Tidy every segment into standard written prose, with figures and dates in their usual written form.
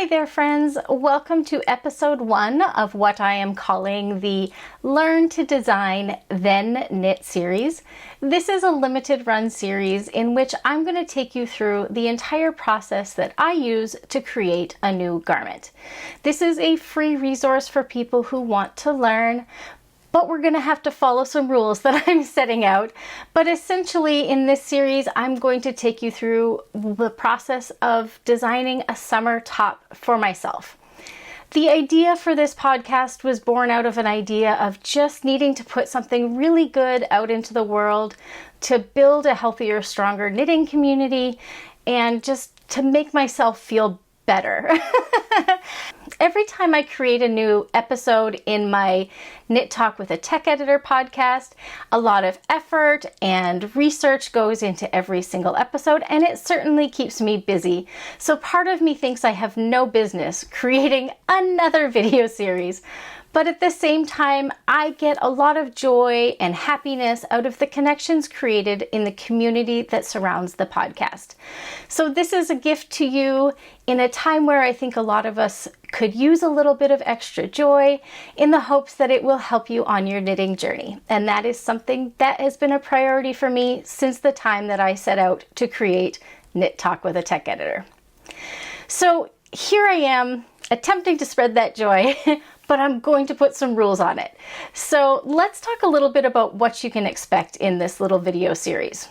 Hi there, friends. Welcome to episode 1 of what I am calling the Learn to Design Then Knit series. This is a limited run series in which I'm going to take you through the entire process that I use to create a new garment. This is a free resource for people who want to learn, but we're going to have to follow some rules that I'm setting out. But essentially in this series, I'm going to take you through the process of designing a summer top for myself. The idea for this podcast was born out of an idea of just needing to put something really good out into the world to build a healthier, stronger knitting community and just to make myself feel better. Every time I create a new episode in my Knit Talk with a Tech Editor podcast, a lot of effort and research goes into every single episode, and it certainly keeps me busy. So part of me thinks I have no business creating another video series. But at the same time, I get a lot of joy and happiness out of the connections created in the community that surrounds the podcast. So this is a gift to you in a time where I think a lot of us could use a little bit of extra joy, in the hopes that it will help you on your knitting journey. And that is something that has been a priority for me since the time that I set out to create Knit Talk with a Tech Editor. So here I am attempting to spread that joy, but I'm going to put some rules on it. So let's talk a little bit about what you can expect in this little video series.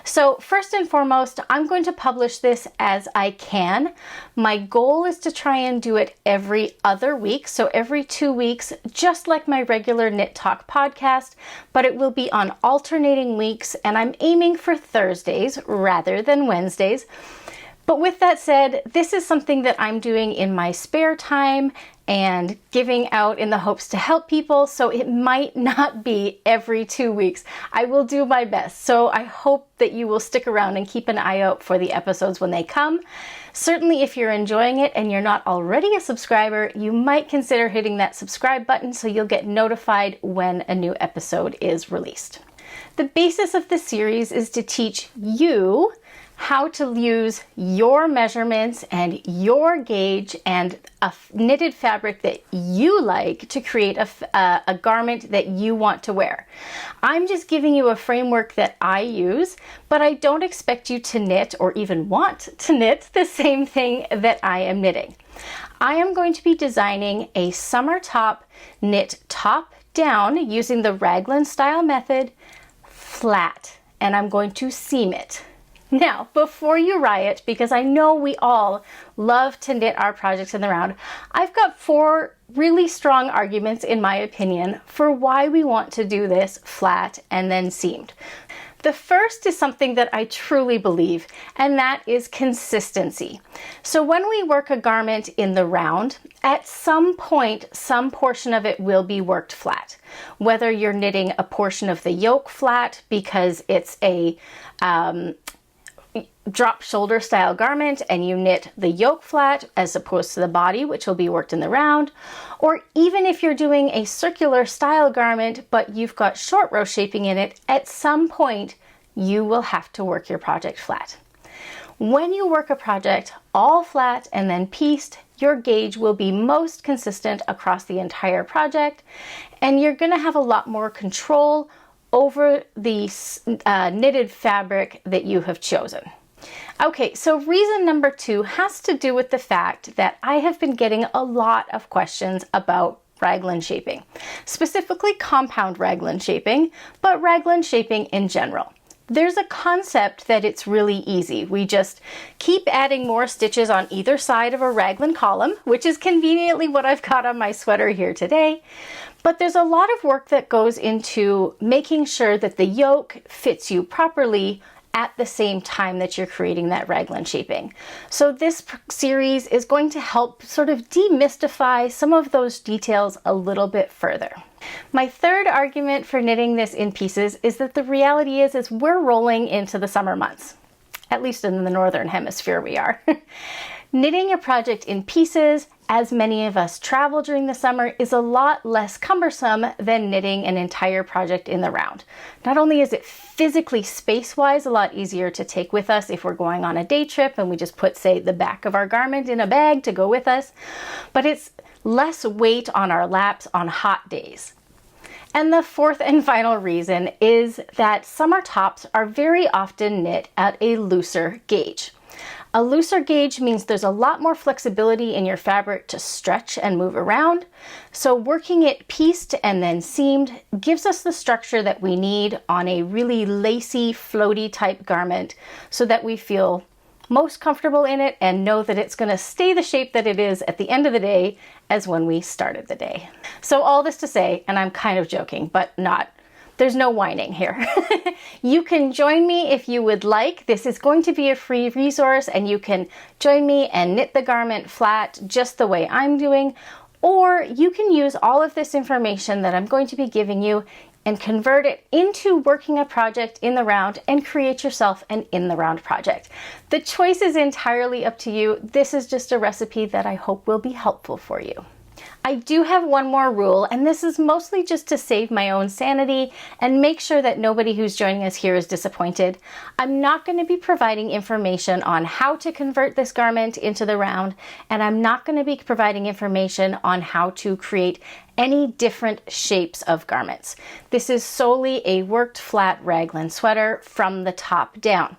So first and foremost, I'm going to publish this as I can. My goal is to try and do it every other week, so every 2 weeks, just like my regular Knit Talk podcast, but it will be on alternating weeks, and I'm aiming for Thursdays rather than Wednesdays. But with that said, this is something that I'm doing in my spare time and giving out in the hopes to help people, so it might not be every 2 weeks. I will do my best, so I hope that you will stick around and keep an eye out for the episodes when they come. Certainly if you're enjoying it and you're not already a subscriber, you might consider hitting that subscribe button so you'll get notified when a new episode is released. The basis of this series is to teach you how to use your measurements and your gauge and a knitted fabric that you like to create a garment that you want to wear. I'm just giving you a framework that I use, but I don't expect you to knit or even want to knit the same thing that I am knitting. I am going to be designing a summer top knit top down using the raglan style method, flat, and I'm going to seam it. Now, before you riot, because I know we all love to knit our projects in the round, I've got 4 really strong arguments, in my opinion, for why we want to do this flat and then seamed. The first is something that I truly believe, and that is consistency. So when we work a garment in the round, at some point, some portion of it will be worked flat. Whether you're knitting a portion of the yoke flat because it's a drop shoulder style garment and you knit the yoke flat as opposed to the body, which will be worked in the round, or even if you're doing a circular style garment but you've got short row shaping in it, at some point you will have to work your project flat. When you work a project all flat and then pieced, your gauge will be most consistent across the entire project, and you're going to have a lot more control over the knitted fabric that you have chosen. Okay, so reason number 2 has to do with the fact that I have been getting a lot of questions about raglan shaping, specifically compound raglan shaping, but raglan shaping in general. There's a concept that it's really easy. We just keep adding more stitches on either side of a raglan column, which is conveniently what I've got on my sweater here today. But there's a lot of work that goes into making sure that the yoke fits you properly at the same time that you're creating that raglan shaping. So this series is going to help sort of demystify some of those details a little bit further. My third argument for knitting this in pieces is that the reality is we're rolling into the summer months. At least in the northern hemisphere we are. Knitting a project in pieces, as many of us travel during the summer, is a lot less cumbersome than knitting an entire project in the round. Not only is it physically space-wise a lot easier to take with us if we're going on a day trip and we just put, say, the back of our garment in a bag to go with us, but it's less weight on our laps on hot days. And the fourth and final reason is that summer tops are very often knit at a looser gauge. A looser gauge means there's a lot more flexibility in your fabric to stretch and move around. So working it pieced and then seamed gives us the structure that we need on a really lacy, floaty type garment so that we feel most comfortable in it and know that it's going to stay the shape that it is at the end of the day as when we started the day. So all this to say, and I'm kind of joking, but not, there's no whining here. You can join me if you would like. This is going to be a free resource and you can join me and knit the garment flat just the way I'm doing, or you can use all of this information that I'm going to be giving you and convert it into working a project in the round and create yourself an in the round project. The choice is entirely up to you. This is just a recipe that I hope will be helpful for you. I do have one more rule, and this is mostly just to save my own sanity and make sure that nobody who's joining us here is disappointed. I'm not going to be providing information on how to convert this garment into the round, and I'm not going to be providing information on how to create any different shapes of garments. This is solely a worked flat raglan sweater from the top down.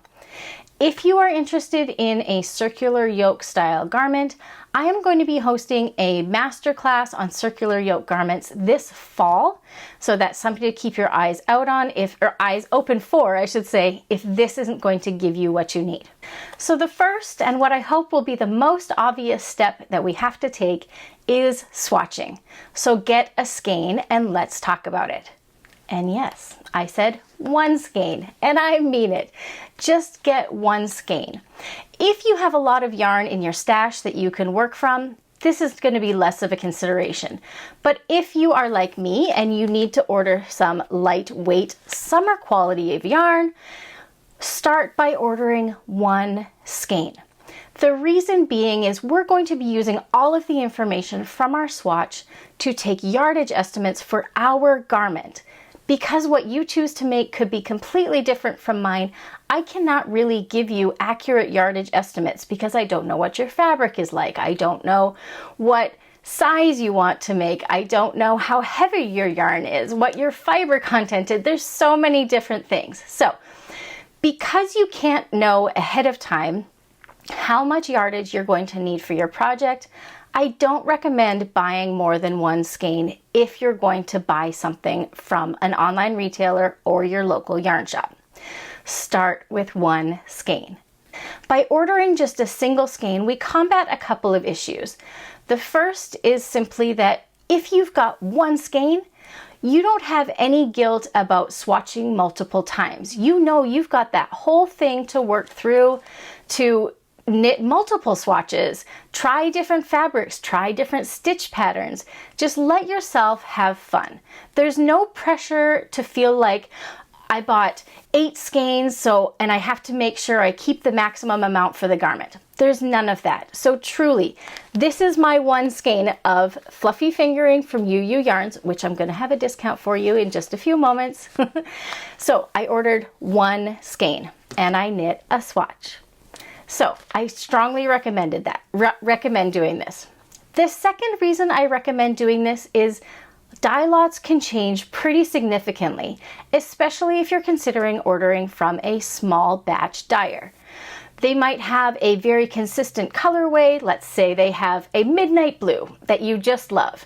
If you are interested in a circular yoke style garment, I am going to be hosting a masterclass on circular yoke garments this fall. So that's something to keep your eyes out on, or eyes open for, I should say, if this isn't going to give you what you need. So the first, and what I hope will be the most obvious step that we have to take, is swatching. So get a skein and let's talk about it. And yes, I said one skein, and I mean it. Just get one skein. If you have a lot of yarn in your stash that you can work from, this is going to be less of a consideration. But if you are like me and you need to order some lightweight summer quality of yarn, start by ordering one skein. The reason being is we're going to be using all of the information from our swatch to take yardage estimates for our garment. Because what you choose to make could be completely different from mine, I cannot really give you accurate yardage estimates because I don't know what your fabric is like. I don't know what size you want to make. I don't know how heavy your yarn is, what your fiber content is. There's so many different things. So because you can't know ahead of time how much yardage you're going to need for your project, I don't recommend buying more than one skein if you're going to buy something from an online retailer or your local yarn shop. Start with one skein. By ordering just a single skein, we combat a couple of issues. The first is simply that if you've got one skein, you don't have any guilt about swatching multiple times. You know you've got that whole thing to work through to knit multiple swatches, try different fabrics, try different stitch patterns. Just let yourself have fun. There's no pressure to feel like I bought 8 skeins, and I have to make sure I keep the maximum amount for the garment. There's none of that. So truly, this is my one skein of fluffy fingering from UU Yarns, which I'm going to have a discount for you in just a few moments. So I ordered one skein and I knit a swatch. So I strongly recommend doing this. The second reason I recommend doing this is dye lots can change pretty significantly, especially if you're considering ordering from a small batch dyer. They might have a very consistent colorway. Let's say they have a midnight blue that you just love.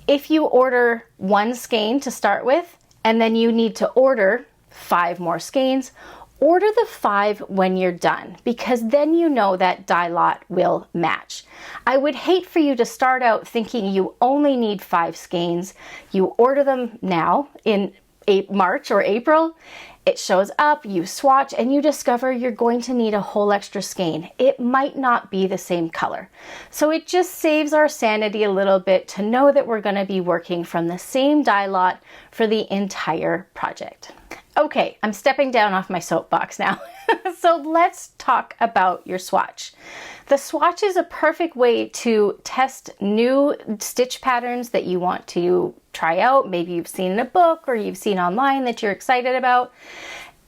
If you order one skein to start with, and then you need to order 5 more skeins, order the 5 when you're done, because then you know that dye lot will match. I would hate for you to start out thinking you only need 5 skeins. You order them now in March or April, it shows up, you swatch, and you discover you're going to need a whole extra skein. It might not be the same color. So it just saves our sanity a little bit to know that we're going to be working from the same dye lot for the entire project. Okay, I'm stepping down off my soapbox now. So let's talk about your swatch. The swatch is a perfect way to test new stitch patterns that you want to try out. Maybe you've seen in a book or you've seen online that you're excited about.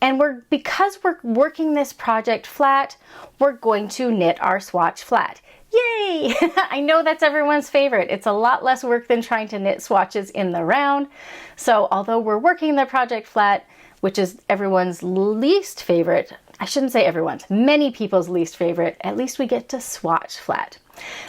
And because we're working this project flat, we're going to knit our swatch flat. Yay! I know that's everyone's favorite. It's a lot less work than trying to knit swatches in the round. So although we're working the project flat, which is everyone's least favorite, I shouldn't say everyone's, many people's least favorite, at least we get to swatch flat.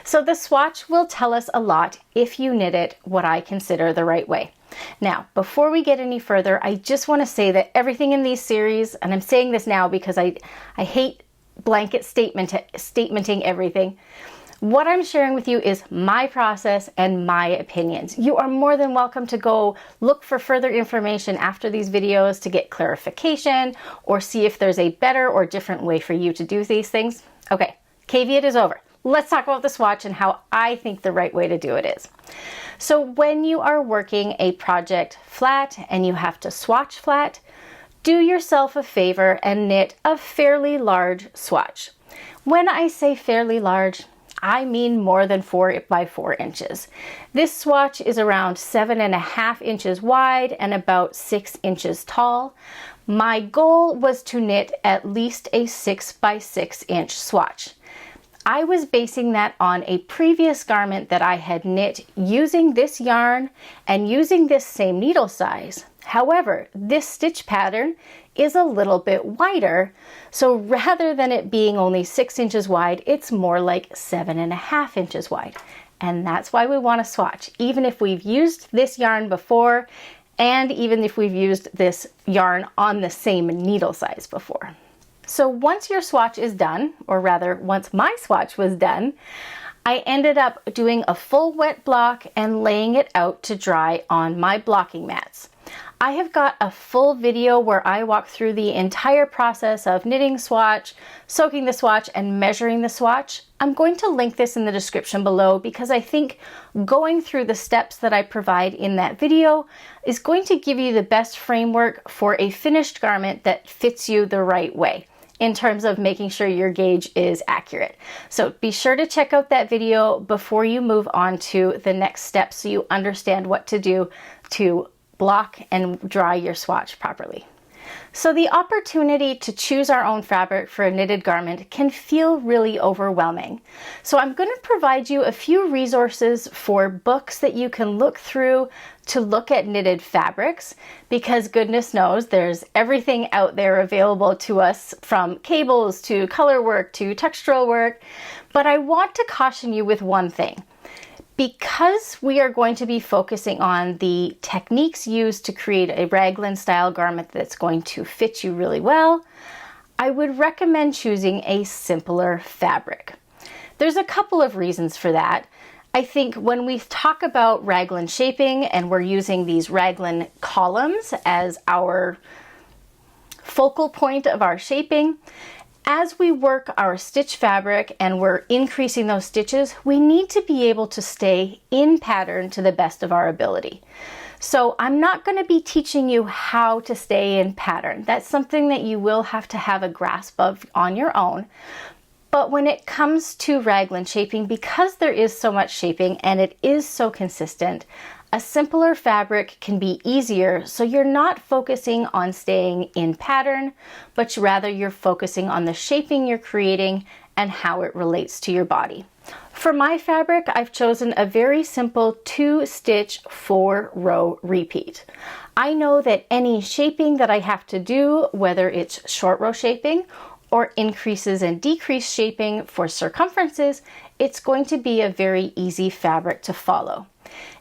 So the swatch will tell us a lot if you knit it what I consider the right way. Now, before we get any further, I just want to say that everything in these series, and I'm saying this now because I hate blanket statementing everything. What I'm sharing with you is my process and my opinions. You are more than welcome to go look for further information after these videos to get clarification or see if there's a better or different way for you to do these things. Okay, caveat is over. Let's talk about the swatch and how I think the right way to do it is. So when you are working a project flat and you have to swatch flat, do yourself a favor and knit a fairly large swatch. When I say fairly large, I mean more than 4 by 4 inches. This swatch is around 7.5 inches wide and about 6 inches tall. My goal was to knit at least a 6 by 6 inch swatch. I was basing that on a previous garment that I had knit using this yarn and using this same needle size. However, this stitch pattern is a little bit wider, so rather than it being only 6 inches wide, it's more like 7.5 inches wide. And that's why we want to swatch, even if we've used this yarn before, and even if we've used this yarn on the same needle size before. So once your swatch is done, or rather, once my swatch was done, I ended up doing a full wet block and laying it out to dry on my blocking mats. I have got a full video where I walk through the entire process of knitting swatch, soaking the swatch, and measuring the swatch. I'm going to link this in the description below because I think going through the steps that I provide in that video is going to give you the best framework for a finished garment that fits you the right way in terms of making sure your gauge is accurate. So be sure to check out that video before you move on to the next step so you understand what to do to block and dry your swatch properly. So the opportunity to choose our own fabric for a knitted garment can feel really overwhelming. So I'm going to provide you a few resources for books that you can look through to look at knitted fabrics, because goodness knows there's everything out there available to us, from cables to color work to textural work. But I want to caution you with one thing. Because we are going to be focusing on the techniques used to create a raglan style garment that's going to fit you really well, I would recommend choosing a simpler fabric. There's a couple of reasons for that. I think when we talk about raglan shaping and we're using these raglan columns as our focal point of our shaping, as we work our stitch fabric and we're increasing those stitches, we need to be able to stay in pattern to the best of our ability. So I'm not going to be teaching you how to stay in pattern. That's something that you will have to have a grasp of on your own. But when it comes to raglan shaping, because there is so much shaping and it is so consistent, a simpler fabric can be easier, so you're not focusing on staying in pattern, but rather you're focusing on the shaping you're creating and how it relates to your body. For my fabric, I've chosen a very simple 2-stitch 4-row repeat. I know that any shaping that I have to do, whether it's short row shaping or increases and decrease shaping for circumferences, it's going to be a very easy fabric to follow.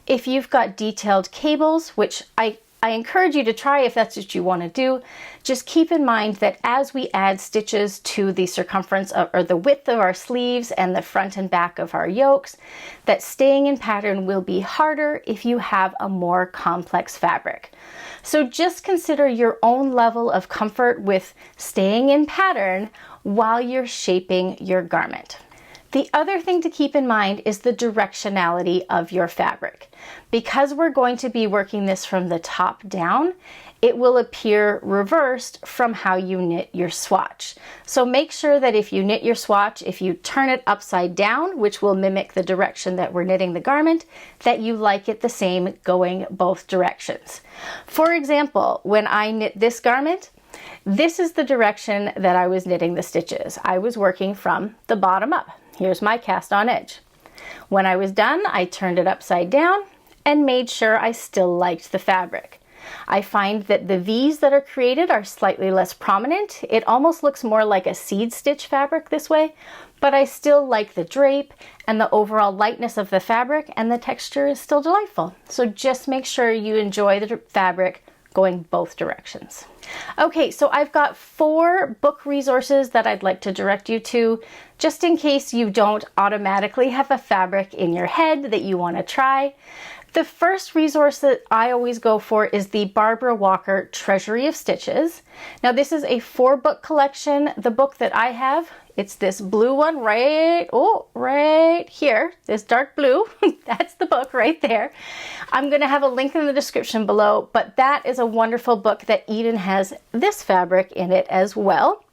If you've got detailed cables, which I encourage you to try if that's what you want to do, just keep in mind that as we add stitches to the circumference or the width of our sleeves and the front and back of our yokes, that staying in pattern will be harder if you have a more complex fabric. So just consider your own level of comfort with staying in pattern while you're shaping your garment. The other thing to keep in mind is the directionality of your fabric. Because we're going to be working this from the top down, it will appear reversed from how you knit your swatch. So make sure that if you knit your swatch, if you turn it upside down, which will mimic the direction that we're knitting the garment, that you like it the same going both directions. For example, when I knit this garment, this is the direction that I was knitting the stitches. I was working from the bottom up. Here's my cast on edge. When I was done, I turned it upside down and made sure I still liked the fabric. I find that the V's that are created are slightly less prominent. It almost looks more like a seed stitch fabric this way, but I still like the drape and the overall lightness of the fabric, and the texture is still delightful. So just make sure you enjoy the fabric going both directions. Okay, so I've got 4 book resources that I'd like to direct you to, just in case you don't automatically have a fabric in your head that you want to try. The first resource that I always go for is the Barbara Walker Treasury of Stitches. Now this is a 4-book collection. The book that I have, it's this blue one right here, this dark blue. That's the book right there. I'm going to have a link in the description below, but that is a wonderful book that even has this fabric in it as well.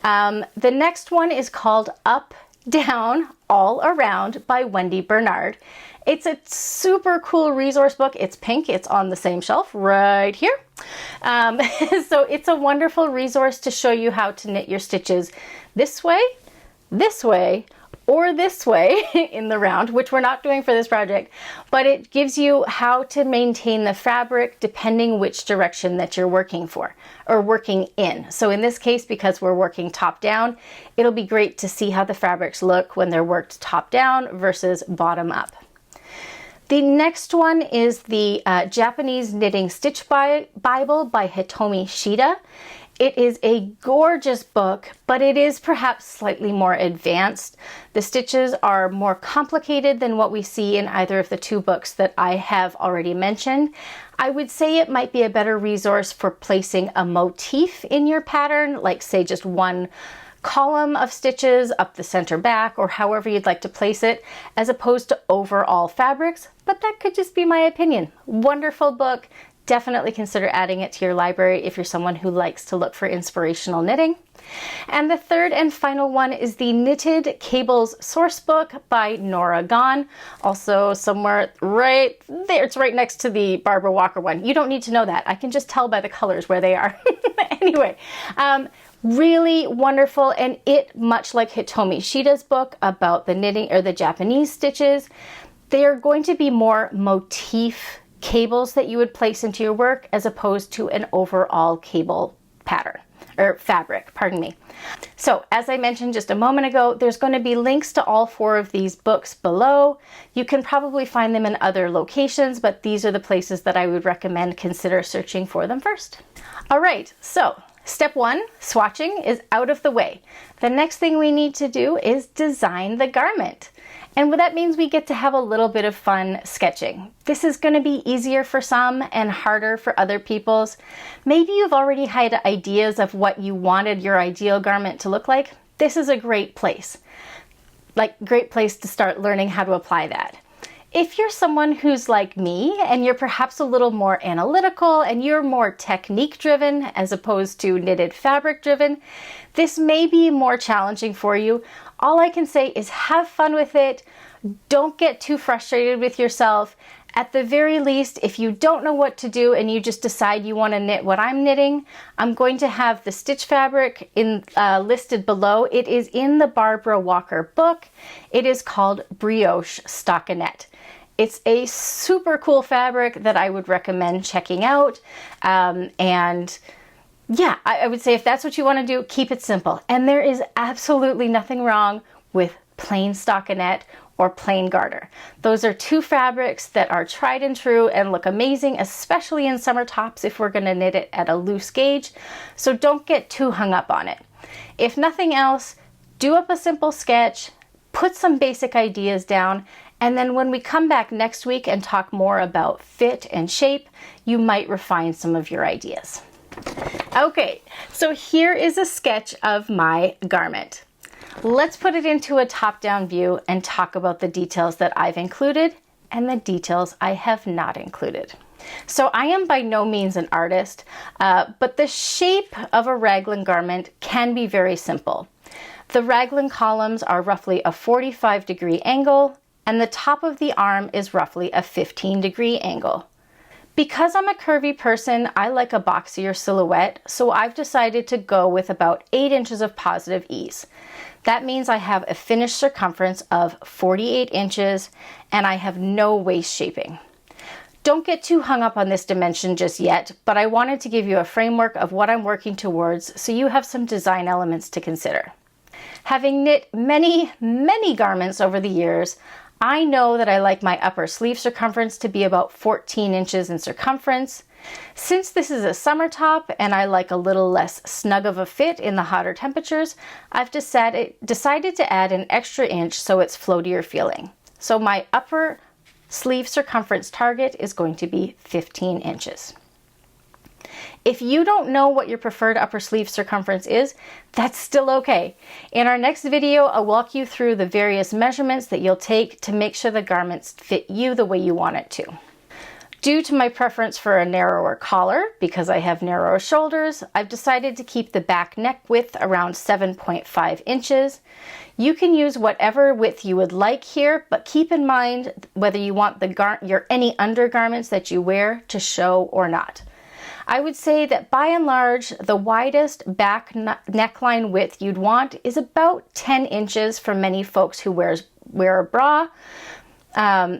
The next one is called Up, Down, All Around by Wendy Bernard. It's a super cool resource book. It's pink. It's on the same shelf right here. So it's a wonderful resource to show you how to knit your stitches this way, or this way in the round, which we're not doing for this project, but it gives you how to maintain the fabric depending which direction that you're working for or working in. So in this case, because we're working top down, it'll be great to see how the fabrics look when they're worked top down versus bottom up. The next one is the Japanese Knitting Stitch Bible by Hitomi Shida. It is a gorgeous book, but it is perhaps slightly more advanced. The stitches are more complicated than what we see in either of the 2 books that I have already mentioned. I would say it might be a better resource for placing a motif in your pattern, like say just one column of stitches up the center back, or however you'd like to place it, as opposed to overall fabrics, but that could just be my opinion. Wonderful book. Definitely consider adding it to your library if you're someone who likes to look for inspirational knitting. And the third and final one is the Knitted Cables Source Book by Nora Gahn. Also somewhere right there, it's right next to the Barbara Walker one. You don't need to know that. I can just tell by the colors where they are. Anyway, really wonderful, and it, much like Hitomi Shida's book about the knitting or the Japanese stitches, they are going to be more motif cables that you would place into your work as opposed to an overall cable pattern or fabric, pardon me. So as I mentioned just a moment ago, there's going to be links to all 4 of these books below. You can probably find them in other locations, but these are the places that I would recommend consider searching for them first. All right, so step 1, swatching, is out of the way. The next thing we need to do is design the garment. And that means we get to have a little bit of fun sketching. This is going to be easier for some and harder for other people's. Maybe you've already had ideas of what you wanted your ideal garment to look like. This is a great place. Great place to start learning how to apply that. If you're someone who's like me and you're perhaps a little more analytical and you're more technique driven as opposed to knitted fabric driven, this may be more challenging for you. All I can say is have fun with it. Don't get too frustrated with yourself. At the very least, if you don't know what to do and you just decide you want to knit what I'm knitting, I'm going to have the stitch fabric listed below. It is in the Barbara Walker book. It is called Brioche Stockinette. It's a super cool fabric that I would recommend checking out. And yeah, I would say if that's what you want to do, keep it simple. And there is absolutely nothing wrong with plain stockinette or plain garter. Those are 2 fabrics that are tried and true and look amazing, especially in summer tops if we're going to knit it at a loose gauge. So don't get too hung up on it. If nothing else, do up a simple sketch, put some basic ideas down, and then when we come back next week and talk more about fit and shape, you might refine some of your ideas. Okay, so here is a sketch of my garment. Let's put it into a top-down view and talk about the details that I've included and the details I have not included. So I am by no means an artist, but the shape of a raglan garment can be very simple. The raglan columns are roughly a 45-degree angle, and the top of the arm is roughly a 15-degree angle. Because I'm a curvy person, I like a boxier silhouette, so I've decided to go with about 8 inches of positive ease. That means I have a finished circumference of 48 inches, and I have no waist shaping. Don't get too hung up on this dimension just yet, but I wanted to give you a framework of what I'm working towards so you have some design elements to consider. Having knit many garments over the years, I know that I like my upper sleeve circumference to be about 14 inches in circumference. Since this is a summer top and I like a little less snug of a fit in the hotter temperatures, I've decided to add an extra inch so it's floatier feeling. So my upper sleeve circumference target is going to be 15 inches. If you don't know what your preferred upper sleeve circumference is, that's still okay. In our next video, I'll walk you through the various measurements that you'll take to make sure the garments fit you the way you want it to. Due to my preference for a narrower collar, because I have narrower shoulders, I've decided to keep the back neck width around 7.5 inches. You can use whatever width you would like here, but keep in mind whether you want any undergarments that you wear to show or not. I would say that by and large, the widest back neckline width you'd want is about 10 inches for many folks who wear a bra,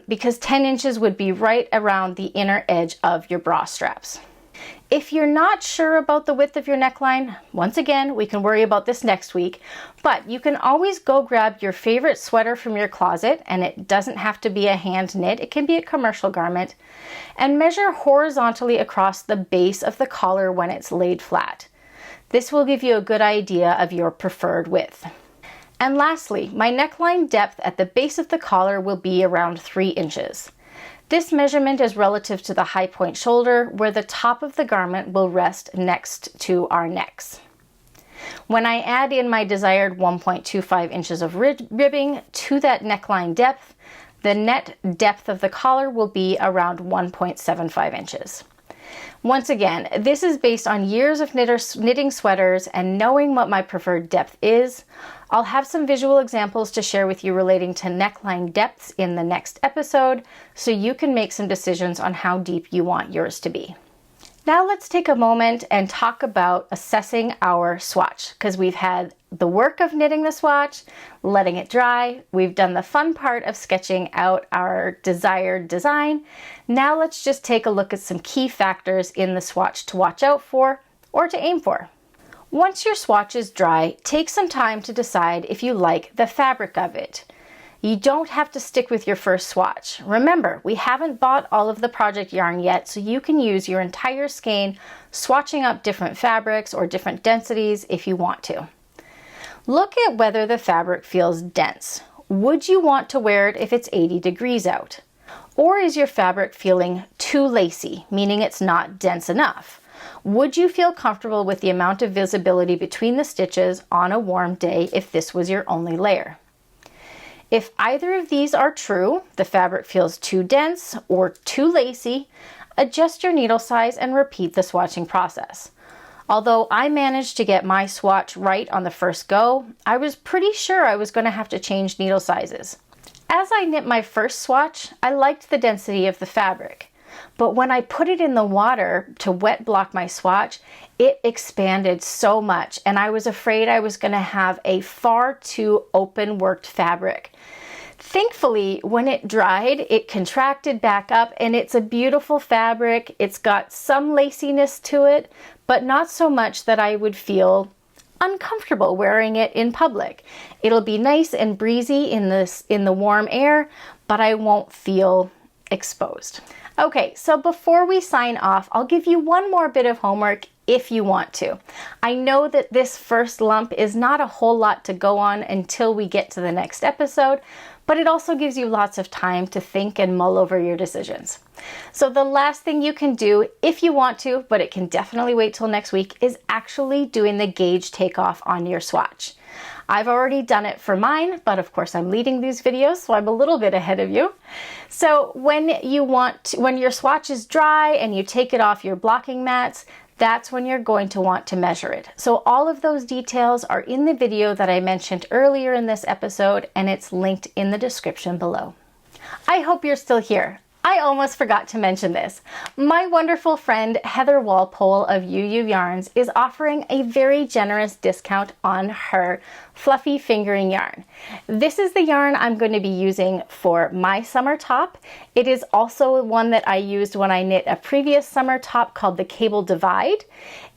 because 10 inches would be right around the inner edge of your bra straps. If you're not sure about the width of your neckline, once again, we can worry about this next week, but you can always go grab your favorite sweater from your closet, and it doesn't have to be a hand knit, it can be a commercial garment, and measure horizontally across the base of the collar when it's laid flat. This will give you a good idea of your preferred width. And lastly, my neckline depth at the base of the collar will be around 3 inches. This measurement is relative to the high point shoulder, where the top of the garment will rest next to our necks. When I add in my desired 1.25 inches of ribbing to that neckline depth, the net depth of the collar will be around 1.75 inches. Once again, this is based on years of knitting sweaters and knowing what my preferred depth is. I'll have some visual examples to share with you relating to neckline depths in the next episode, so you can make some decisions on how deep you want yours to be. Now let's take a moment and talk about assessing our swatch, because we've had the work of knitting the swatch, letting it dry, we've done the fun part of sketching out our desired design. Now let's just take a look at some key factors in the swatch to watch out for or to aim for. Once your swatch is dry, take some time to decide if you like the fabric of it. You don't have to stick with your first swatch. Remember, we haven't bought all of the project yarn yet, so you can use your entire skein swatching up different fabrics or different densities if you want to. Look at whether the fabric feels dense. Would you want to wear it if it's 80 degrees out? Or is your fabric feeling too lacy, meaning it's not dense enough? Would you feel comfortable with the amount of visibility between the stitches on a warm day if this was your only layer? If either of these are true, the fabric feels too dense or too lacy, adjust your needle size and repeat the swatching process. Although I managed to get my swatch right on the first go, I was pretty sure I was going to have to change needle sizes. As I knit my first swatch, I liked the density of the fabric, but when I put it in the water to wet block my swatch, it expanded so much, and I was afraid I was going to have a far too open worked fabric. Thankfully, when it dried, it contracted back up, and it's a beautiful fabric. It's got some laciness to it, but not so much that I would feel uncomfortable wearing it in public. It'll be nice and breezy in the warm air, but I won't feel exposed. Okay, so before we sign off, I'll give you one more bit of homework if you want to. I know that this first lump is not a whole lot to go on until we get to the next episode, but it also gives you lots of time to think and mull over your decisions. So the last thing you can do, if you want to, but it can definitely wait till next week, is actually doing the gauge takeoff on your swatch. I've already done it for mine, but of course I'm leading these videos, so I'm a little bit ahead of you. So when your swatch is dry and you take it off your blocking mats, that's when you're going to want to measure it. So all of those details are in the video that I mentioned earlier in this episode, and it's linked in the description below. I hope you're still here. I almost forgot to mention this. My wonderful friend Heather Walpole of UU Yarns is offering a very generous discount on her fluffy fingering yarn. This is the yarn I'm going to be using for my summer top. It is also one that I used when I knit a previous summer top called the Cable Divide.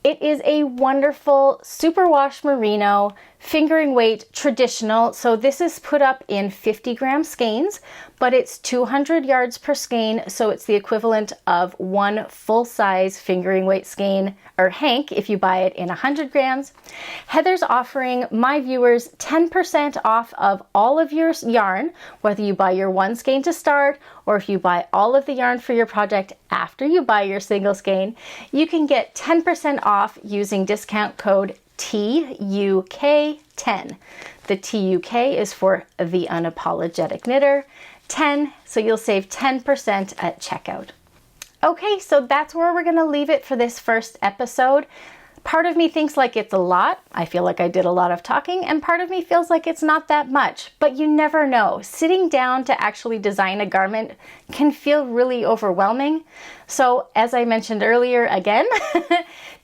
It is a wonderful superwash merino, fingering weight, traditional. So this is put up in 50-gram skeins, but it's 200 yards per skein. So it's the equivalent of one full-size fingering weight skein or hank if you buy it in 100 grams. Heather's offering my viewers 10% off of all of your yarn, whether you buy your one skein to start or if you buy all of the yarn for your project after you buy your single skein. You can get 10% off using discount code TUK10. The TUK is for the Unapologetic Knitter. 10, so you'll save 10% at checkout. Okay, so that's where we're gonna leave it for this first episode. Part of me thinks like it's a lot. I feel like I did a lot of talking, and part of me feels like it's not that much, but you never know. Sitting down to actually design a garment can feel really overwhelming. So as I mentioned earlier, again,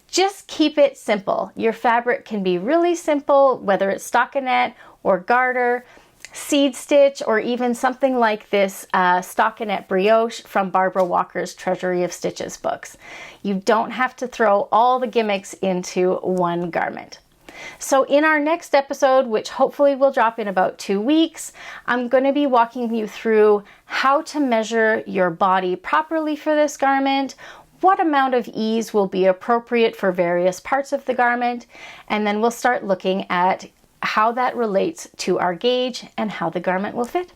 just keep it simple. Your fabric can be really simple, whether it's stockinette or garter, seed stitch, or even something like this stockinette brioche from Barbara Walker's Treasury of Stitches books. You don't have to throw all the gimmicks into one garment. So in our next episode, which hopefully will drop in about 2 weeks, I'm going to be walking you through how to measure your body properly for this garment, what amount of ease will be appropriate for various parts of the garment, and then we'll start looking at how that relates to our gauge and how the garment will fit.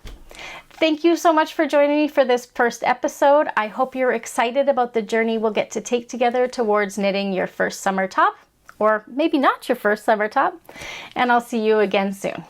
Thank you so much for joining me for this first episode. I hope you're excited about the journey we'll get to take together towards knitting your first summer top, or maybe not your first summer top, and I'll see you again soon.